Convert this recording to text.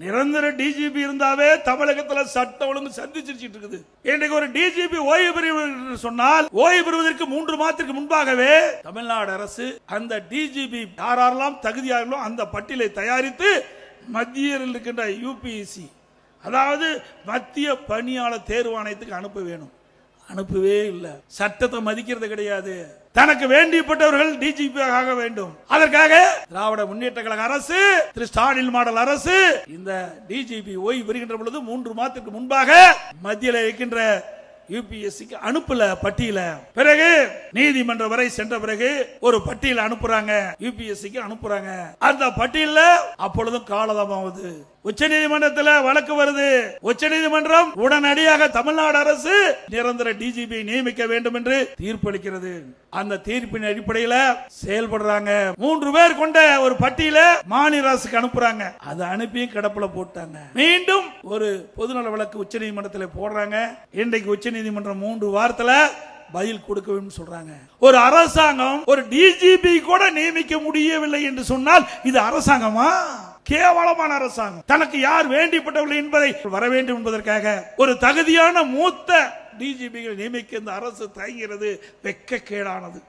நிரந்தர டிஜிபி இருந்தாவே தமிழகத்தில் சட்ட ஒழுங்கு சந்திச்சிட்டு இருக்குது. இன்றைக்கு ஒரு டிஜிபி ஓய்வு பெறுவது சொன்னால் ஓய்வு பெறுவதற்கு 3 மாதத்திற்கு முன்பாகவே தமிழ்நாடு அரசு அந்த டிஜிபி யாரெல்லாம் தகுதியார்களோ அந்த பட்டியலை தயாரித்து மத்தியில் இருக்கின்ற யூபிஎஸ்சி, அதாவது மத்திய பணியாளர் தேர்வாணையத்துக்கு அனுப்ப வேணும். அனுப்பவே இல்லை. சட்டத்தை மதிக்கிறது கிடையாது. தனக்கு வேண்டியப்பட்டவர்கள் டிஜிபி ஆக வேண்டும். அதற்காக திராவிட முன்னேற்ற கழக அரசு, திரு ஸ்டாலின் மாடல் அரசு இந்த டிஜிபி ஓய்வு பெறுகின்ற பொழுது 3 மாதத்திற்கு முன்பாக மத்தியில் இருக்கின்ற யூபிஎஸ்சிக்கு அனுப்பல பட்டியல. பிறகு நீதிமன்றம் வரை சென்ற பிறகு ஒரு பட்டியல் அனுப்புறாங்க, யூபிஎஸ்சிக்கு அனுப்புறாங்க. அந்த பட்டியல அப்பொழுதும் காலதாமமாகுது. உச்ச நீதிமன்றத்தில் வழக்கு வருது. உச்ச நீதிமன்றம் உடனடியாக தமிழ்நாடு அரசு நிரந்தர டிஜிபி நியமிக்க வேண்டும் என்று தீர்ப்பளிக்கிறது. அந்த தீர்ப்பின் அடிப்படையில் செயல்படுறாங்க. 3 பேர் கொண்ட ஒரு பட்டியல மாநில அரசுக்கு அனுப்புறாங்க. அதை அனுப்பியும் கிடப்புல போட்டாங்க. மீண்டும் ஒரு பொதுநல வழக்கு உச்ச நீதிமன்றத்தில் போடுறாங்க. இன்றைக்கு உச்ச நீதிமன்றம் 3 வாரத்தில் பதில் கொடுக்க வேண்டும் சொல்றாங்க. ஒரு அரசாங்கம் ஒரு டிஜிபி கூட நியமிக்க முடியவில்லை என்று சொன்னால் இது அரசாங்கமா? கேவலமான அரசாங்கம். தனக்கு யார் வேண்டிப்பட்டவர்கள் என்பதை வர வேண்டும் என்பதற்காக ஒரு தகுதியான மூத்த டிஜிபிகள் நியமிக்க இந்த அரசு தயங்குகிறது. வெட்கக்கேடானது.